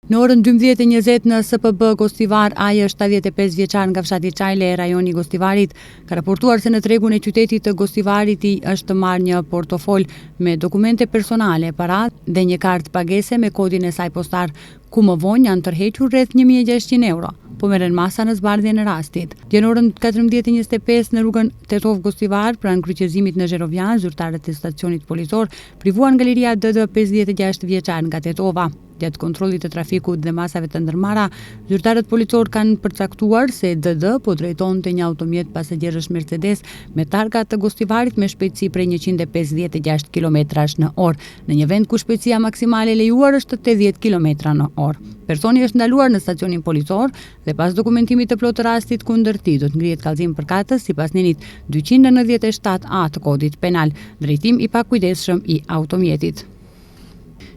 Në orën 12:20 në SPB Gostivar, Aja 75 vjeçar nga fshati Çajle e rajoni Gostivarit, ka raportuar se në tregun e qytetit të Gostivarit i është marrë një portofol me dokumente personale, para dhe një kartë pagese me kodin e saj postar, ku më vonë janë tërhequr rreth 1600 euro, po merren masa në zbardhjen e rastit. Dje në orën 14:25 në rrugën Tetov Gostivar, pranë kryqëzimit në Zherovian, zyrtarët e stacionit policor privuan nga liria DD 56 vjeçar nga Tetova. Gjatë kontrollit të trafikut dhe masave të ndërmarra, zyrtarët policor kanë përcaktuar se DD po drejtonte një automjet pasagjerësh Mercedes me targa të Gostivarit me shpejtësi prej 156 km/h, në një vend ku shpejtësia maksimale lejuar është 80 km/h. Personi është ndaluar në stacionin policor dhe pas dokumentimit të plotë të rastit kundër tij do të ngrihet kallëzim përkatës sipas nenit 297A të kodit penal, drejtim i pakujdesshëm i automjetit.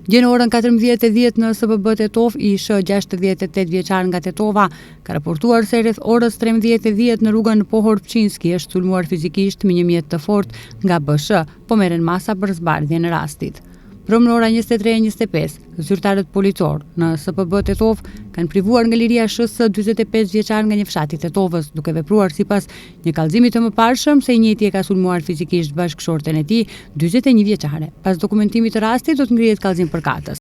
Dje në orën 14:10 në SPB Tetov, ish 68 vjeçar nga Tetova, ka raportuar se rreth orës 13:10 në rrugën Pohor Pçinski është sulmuar fizikisht me një mjet të fortë nga BSH, po merren masa për zbardhjen e rastit. Prom në ora 23:25, zyrtarët policor në SPB Tetov kanë privuar nga liria SHS 45 vjeçar nga një fshat i Tetovës, duke vepruar sipas një kallëzimi të mëparshëm se i njëjti e ka sulmuar fizikisht bashkëshorten e tij, 41 vjeçare. Pas dokumentimit të rastit do të ngrihet kallëzim përkatës.